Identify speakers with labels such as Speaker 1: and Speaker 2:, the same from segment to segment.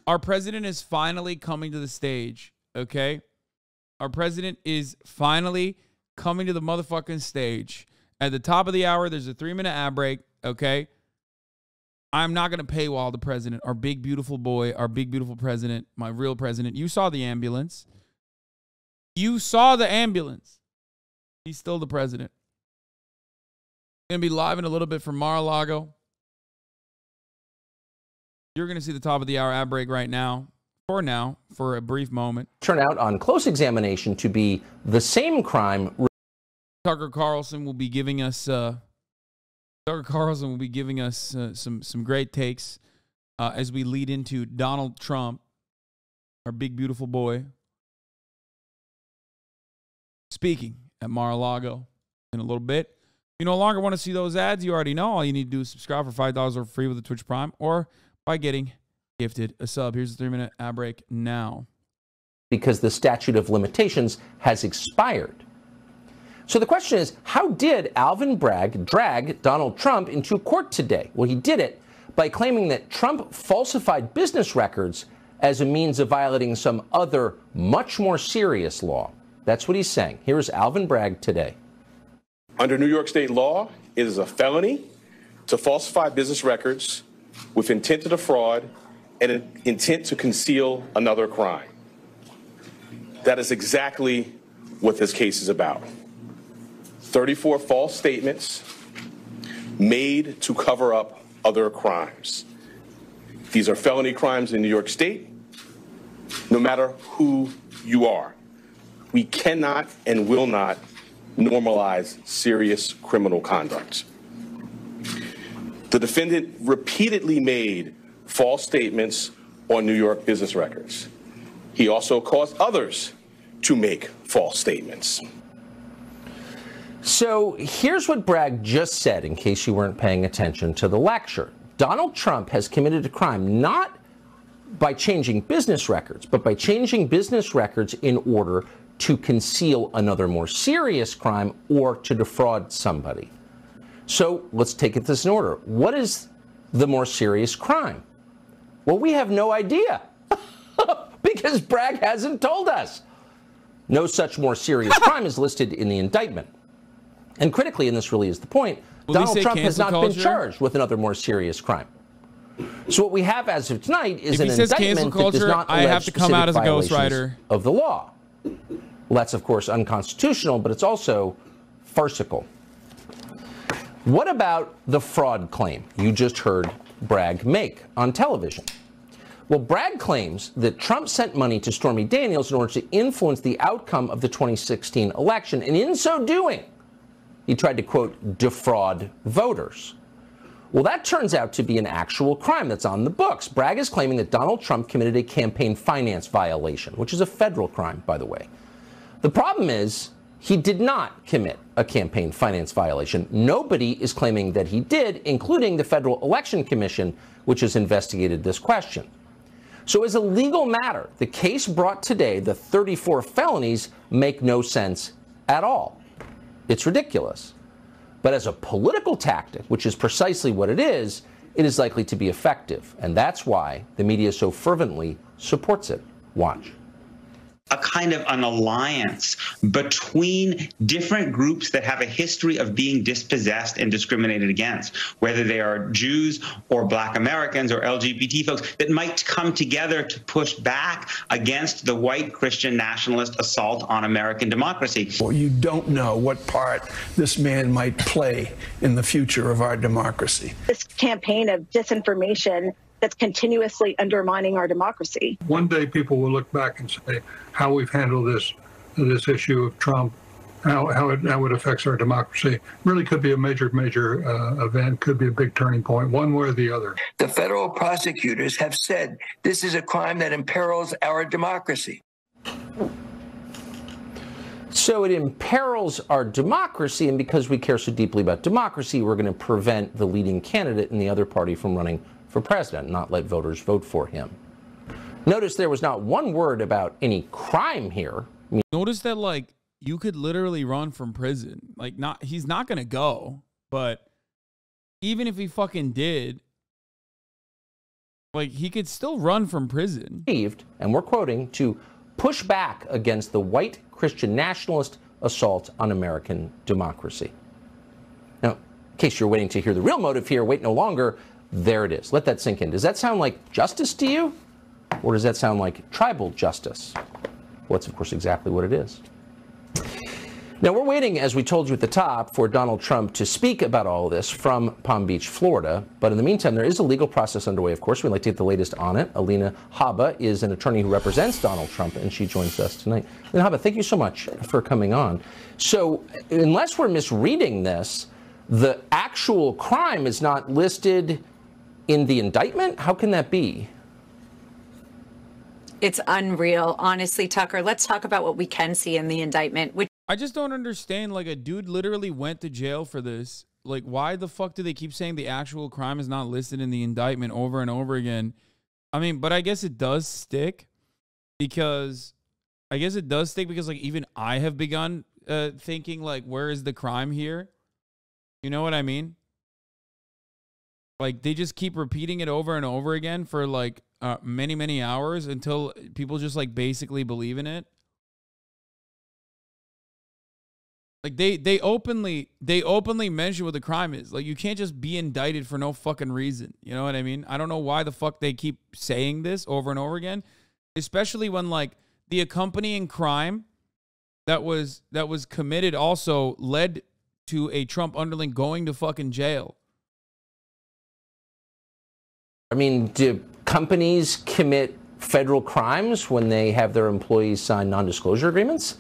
Speaker 1: Our president is finally coming to the stage, okay? Our president is finally coming to the motherfucking stage. At the top of the hour, there's a 3-minute ad break, okay? I'm not going to paywall the president, our big, beautiful boy, our big, beautiful president, my real president. You saw the ambulance. You saw the ambulance. He's still the president. Going to be live in a little bit from Mar-a-Lago. You're going to see the top of the hour ad break right now, for a brief moment.
Speaker 2: Turn out on close examination to be the same crime.
Speaker 1: Tucker Carlson will be giving us some great takes as we lead into Donald Trump, our big, beautiful boy, speaking at Mar-a-Lago in a little bit. If you no longer want to see those ads, you already know all you need to do is subscribe for $5 or free with the Twitch Prime or by getting gifted a sub. Here's the 3-minute ad break now.
Speaker 2: Because the statute of limitations has expired. So the question is, how did Alvin Bragg drag Donald Trump into court today? Well, he did it by claiming that Trump falsified business records as a means of violating some other, much more serious law. That's what he's saying. Here is Alvin Bragg today.
Speaker 3: Under New York state law, it is a felony to falsify business records with intent to defraud and an intent to conceal another crime. That is exactly what this case is about. 34 false statements made to cover up other crimes. These are felony crimes in New York State, no matter who you are. We cannot and will not normalize serious criminal conduct. The defendant repeatedly made false statements on New York business records. He also caused others to make false statements.
Speaker 2: So here's what Bragg just said, in case you weren't paying attention to the lecture. Donald Trump has committed a crime not by changing business records, but by changing business records in order to conceal another more serious crime or to defraud somebody. So let's take it this in order. What is the more serious crime? Well, we have no idea because Bragg hasn't told us. No such more serious crime is listed in the indictment. And critically, and this really is the point, Donald Trump has not been charged with another more serious crime. So what we have as of tonight is an indictment that does not allege specific violations of the law. Well, that's, of course, unconstitutional, but it's also farcical. What about the fraud claim you just heard Bragg make on television? Well, Bragg claims that Trump sent money to Stormy Daniels in order to influence the outcome of the 2016 election, and in so doing, he tried to, quote, defraud voters. Well, that turns out to be an actual crime that's on the books. Bragg is claiming that Donald Trump committed a campaign finance violation, which is a federal crime, by the way. The problem is he did not commit a campaign finance violation. Nobody is claiming that he did, including the Federal Election Commission, which has investigated this question. So as a legal matter, the case brought today, the 34 felonies, make no sense at all. It's ridiculous. But as a political tactic, which is precisely what it is likely to be effective. And that's why the media so fervently supports it. Watch.
Speaker 4: A kind of an alliance between different groups that have a history of being dispossessed and discriminated against, whether they are Jews or Black Americans or LGBT folks, that might come together to push back against the white Christian nationalist assault on American democracy.
Speaker 5: Well, you don't know what part this man might play in the future of our democracy.
Speaker 6: This campaign of disinformation that's continuously undermining our democracy.
Speaker 7: One day people will look back and say how we've handled this issue of Trump, how it affects our democracy. Really could be a major event, could be a big turning point, one way or the other.
Speaker 8: The federal prosecutors have said this is a crime that imperils our democracy.
Speaker 2: So it imperils our democracy, and because we care so deeply about democracy, we're going to prevent the leading candidate in the other party from running for president, not let voters vote for him. Notice there was not one word about any crime here.
Speaker 1: Notice that, like, you could literally run from prison. Like, he's not going to go, but even if he fucking did, Like, he could still run from prison.
Speaker 2: And we're quoting, to push back against the white Christian nationalist assault on American democracy. Now, in case you're waiting to hear the real motive here, wait no longer. There it is. Let that sink in. Does that sound like justice to you? Or does that sound like tribal justice? Well, that's, of course, exactly what it is. Now, we're waiting, as we told you at the top, for Donald Trump to speak about all of this from Palm Beach, Florida. But in the meantime, there is a legal process underway, of course. We'd like to get the latest on it. Alina Habba is an attorney who represents Donald Trump, and she joins us tonight. Alina Habba, thank you so much for coming on. So, unless we're misreading this, the actual crime is not listed in the indictment? How can that be?
Speaker 9: It's unreal, honestly, Tucker. Let's talk about what we can see in the indictment, which
Speaker 1: I just don't understand. Like, a dude literally went to jail for this. Like, why the fuck do they keep saying the actual crime is not listed in the indictment over and over again? I mean, but I guess it does stick because like, even I have begun thinking, like, where is the crime here? You know what I mean? Like, they just keep repeating it over and over again for, like, many, many hours until people just, like, basically believe in it. Like, they openly mention what the crime is. Like, you can't just be indicted for no fucking reason. You know what I mean? I don't know why the fuck they keep saying this over and over again, especially when, like, the accompanying crime that was committed also led to a Trump underling going to fucking jail.
Speaker 2: I mean, do companies commit federal crimes when they have their employees sign non-disclosure agreements?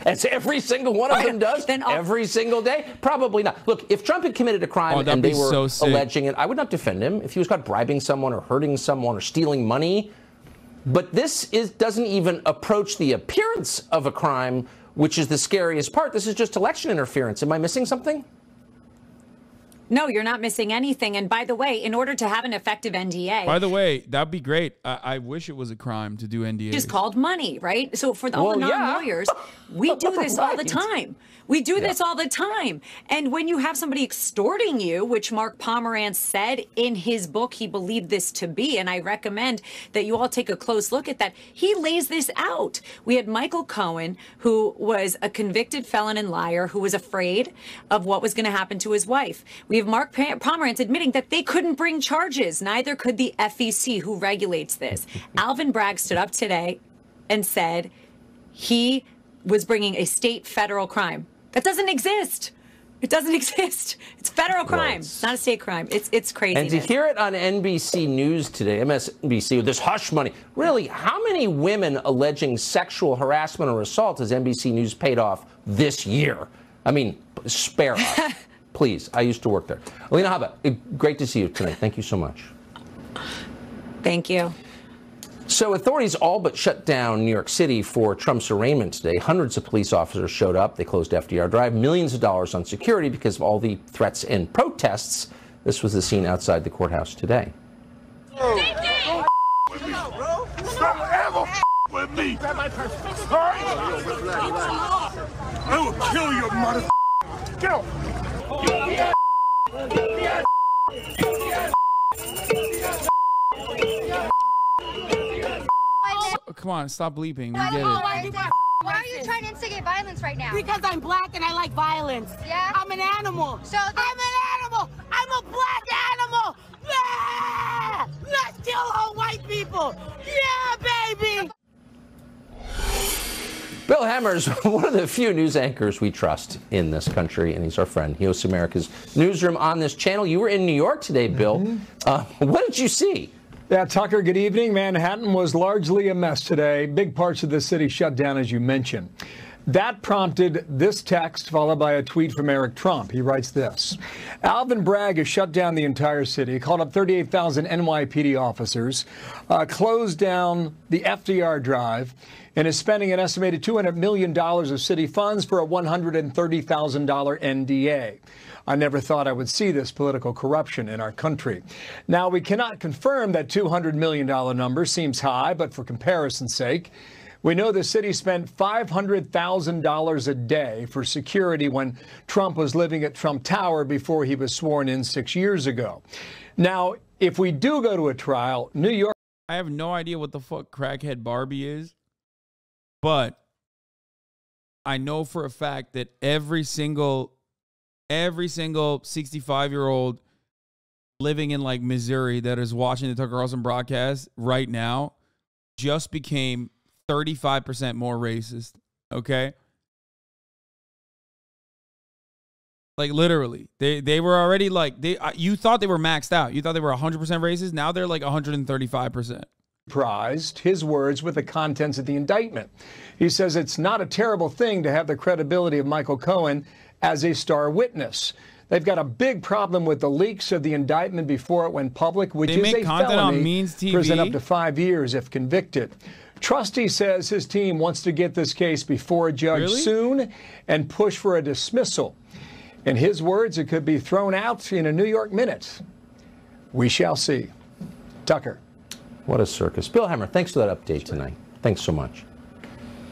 Speaker 2: As every single one of them does every single day? Probably not. Look, if Trump had committed a crime and they were alleging it, I would not defend him. If he was caught bribing someone or hurting someone or stealing money. But this doesn't even approach the appearance of a crime, which is the scariest part. This is just election interference. Am I missing something?
Speaker 9: No, you're not missing anything. And by the way, in order to have an effective NDA...
Speaker 1: By the way, that'd be great. I wish it was a crime to do NDAs.
Speaker 9: It's called money, right? So for all the non-lawyers, we do this all the time. We do this all the time. And when you have somebody extorting you, which Mark Pomerantz said in his book he believed this to be, and I recommend that you all take a close look at that, he lays this out. We had Michael Cohen, who was a convicted felon and liar, who was afraid of what was going to happen to his wife. We have Mark Pomerantz admitting that they couldn't bring charges. Neither could the FEC, who regulates this. Alvin Bragg stood up today and said he was bringing a state federal crime. That doesn't exist. It doesn't exist. It's federal crime. It's not a state crime. It's crazy.
Speaker 2: And to hear it on NBC News today, MSNBC, with this hush money, really, how many women alleging sexual harassment or assault has NBC News paid off this year? I mean, spare us. Please. I used to work there. Alina Habba, great to see you tonight. Thank you so much.
Speaker 9: Thank you.
Speaker 2: So authorities all but shut down New York City for Trump's arraignment today. Hundreds of police officers showed up. They closed FDR Drive. Millions of dollars on security because of all the threats and protests. This was the scene outside the courthouse today.
Speaker 10: Don't with me, bro. Don't ever with me. Grab my purse. All right? I will kill your mother. Get off.
Speaker 1: Come on, stop bleeping. We get it.
Speaker 11: Why are you trying to instigate violence right now?
Speaker 12: Because I'm black and I like violence.
Speaker 11: Yeah?
Speaker 12: I'm an animal.
Speaker 11: So
Speaker 12: I'm an animal. I'm a black animal. Yeah! Let's kill all white people. Yeah, baby.
Speaker 2: Bill Hemmer's one of the few news anchors we trust in this country, and he's our friend. He hosts America's Newsroom on this channel. You were in New York today, Bill. What did you see?
Speaker 13: Yeah, Tucker, good evening. Manhattan was largely a mess today. Big parts of the city shut down, as you mentioned. That prompted this text, followed by a tweet from Eric Trump. He writes this. Alvin Bragg has shut down the entire city, called up 38,000 NYPD officers, closed down the FDR Drive, and is spending an estimated $200 million of city funds for a $130,000 NDA. I never thought I would see this political corruption in our country. Now, we cannot confirm that $200 million number seems high, but for comparison's sake, we know the city spent $500,000 a day for security when Trump was living at Trump Tower before he was sworn in 6 years ago. Now, if we do go to a trial, New York.
Speaker 1: I have no idea what the fuck crackhead Barbie is, but I know for a fact that every single 65-year-old living in like Missouri that is watching the Tucker Carlson broadcast right now just became 35% more racist. Okay. Like literally, they were already like you thought they were maxed out. You thought they were 100% racist. Now they're like 135%.
Speaker 13: Surprised his words with the contents of the indictment. He says it's not a terrible thing to have the credibility of Michael Cohen as a star witness. They've got a big problem with the leaks of the indictment before it went public, which is a felony,
Speaker 1: Means TV.
Speaker 13: prison up to 5 years if convicted. Trustee says his team wants to get this case before a judge soon and push for a dismissal. In his words, it could be thrown out in a New York minute. We shall see. Tucker.
Speaker 2: What a circus. Bill Hemmer, thanks for that update tonight. Thanks so much.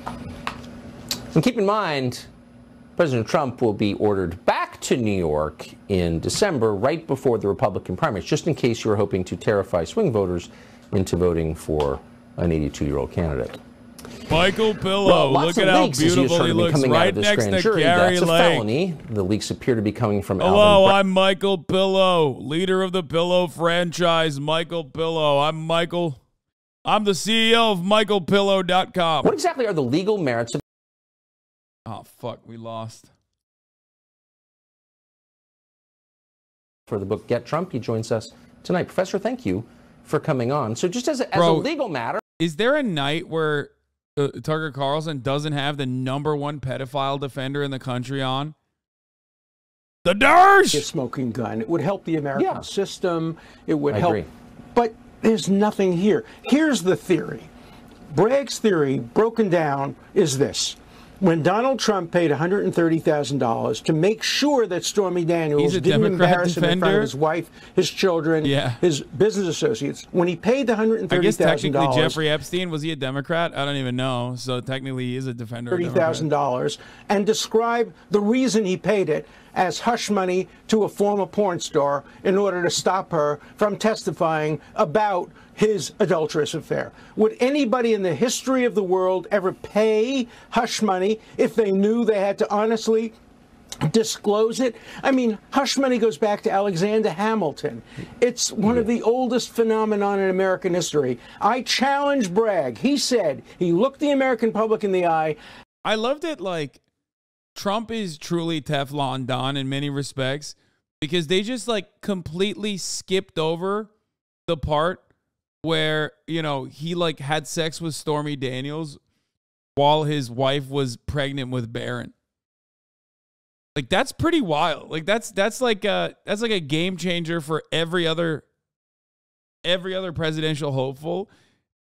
Speaker 2: And keep in mind, President Trump will be ordered back to New York in December, right before the Republican primaries, just in case you were hoping to terrify swing voters into voting for an 82-year-old candidate.
Speaker 1: Michael Pillow, look at how beautiful he looks right next to Gary
Speaker 2: That's a
Speaker 1: Lake.
Speaker 2: felony. The leaks appear to be coming from
Speaker 1: Hello, I'm Michael Pillow, leader of the Pillow franchise, Michael Pillow. I'm the CEO of MichaelPillow.com.
Speaker 2: What exactly are the legal merits of...
Speaker 1: Oh, fuck, we lost.
Speaker 2: For the book Get Trump, he joins us tonight. Professor, thank you for coming on. So just as a legal matter...
Speaker 1: Is there a night where Tucker Carlson doesn't have the #1 pedophile defender in the country on? The Dersh!
Speaker 14: A smoking gun. It would help the American system. It would help.
Speaker 2: Agree.
Speaker 14: But there's nothing here. Here's the theory. Bragg's theory, broken down, is this. When Donald Trump paid $130,000 to make sure that Stormy Daniels didn't embarrass him in front of his wife, his children, his business associates, when he paid the $130,000...
Speaker 1: I guess technically Jeffrey Epstein, was he a Democrat? I don't even know. So technically he is a defender.
Speaker 14: $30,000 and describe the reason he paid it as hush money to a former porn star in order to stop her from testifying about his adulterous affair. Would anybody in the history of the world ever pay hush money if they knew they had to honestly disclose it? I mean, hush money goes back to Alexander Hamilton. It's one of the oldest phenomenon in American history. I challenge Bragg. He said, he looked the American public in the eye.
Speaker 1: I loved it, like, Trump is truly Teflon Don in many respects because they just like completely skipped over the part where, you know, he like had sex with Stormy Daniels while his wife was pregnant with Barron. Like that's pretty wild. Like that's like a game changer for every other presidential hopeful.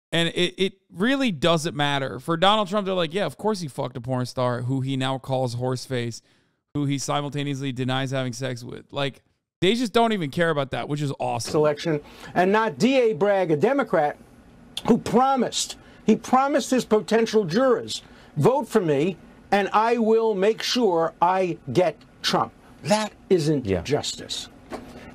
Speaker 1: And it really doesn't matter. For Donald Trump, they're like, yeah, of course he fucked a porn star who he now calls horseface, who he simultaneously denies having sex with. Like, they just don't even care about that, which is awesome.
Speaker 14: Selection, and not D.A. Bragg, a Democrat, who promised his potential jurors, vote for me, and I will make sure I get Trump. That isn't justice.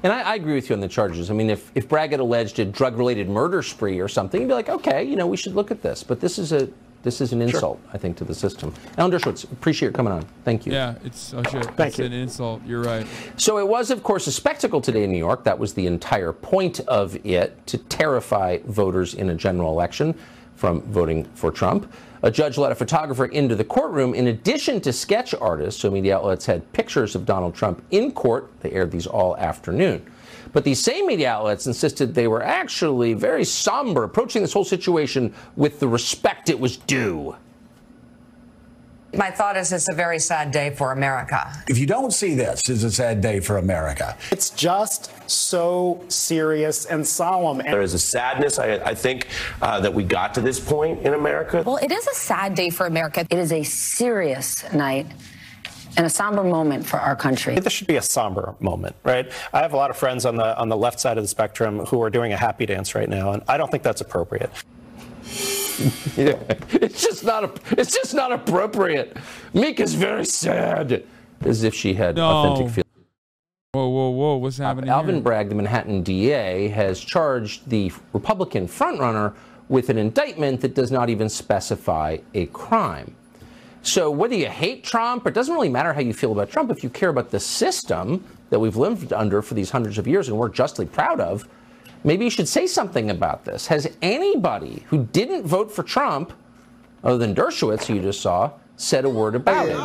Speaker 2: And I agree with you on the charges. I mean, if Bragg had alleged a drug-related murder spree or something, you'd be like, okay, you know, we should look at this. But this is an insult, I think, to the system. Alan Dershowitz, appreciate your coming on. Thank you.
Speaker 1: Yeah, it's an insult. You're right.
Speaker 2: So it was, of course, a spectacle today in New York. That was the entire point of it, to terrify voters in a general election from voting for Trump. A judge let a photographer into the courtroom in addition to sketch artists, so media outlets had pictures of Donald Trump in court. They aired these all afternoon. But these same media outlets insisted they were actually very somber, approaching this whole situation with the respect it was due.
Speaker 15: My thought is it's a very sad day for America.
Speaker 16: If you don't see this as a sad day for America.
Speaker 17: It's just so serious and solemn.
Speaker 18: There is a sadness, I think, that we got to this point in America.
Speaker 19: Well, it is a sad day for America. It is a serious night and a somber moment for our country.
Speaker 17: This should be a somber moment, right? I have a lot of friends on the left side of the spectrum who are doing a happy dance right now, and I don't think that's appropriate.
Speaker 2: Yeah, it's just not appropriate. Mika's very sad, as if she had authentic feelings.
Speaker 1: Whoa! What's happening
Speaker 2: Alvin
Speaker 1: here?
Speaker 2: Bragg, the Manhattan DA, has charged the Republican frontrunner with an indictment that does not even specify a crime. So whether you hate Trump, it doesn't really matter how you feel about Trump. If you care about the system that we've lived under for these hundreds of years and we're justly proud of, maybe you should say something about this. Has anybody who didn't vote for Trump, other than Dershowitz, who you just saw, said a word about it?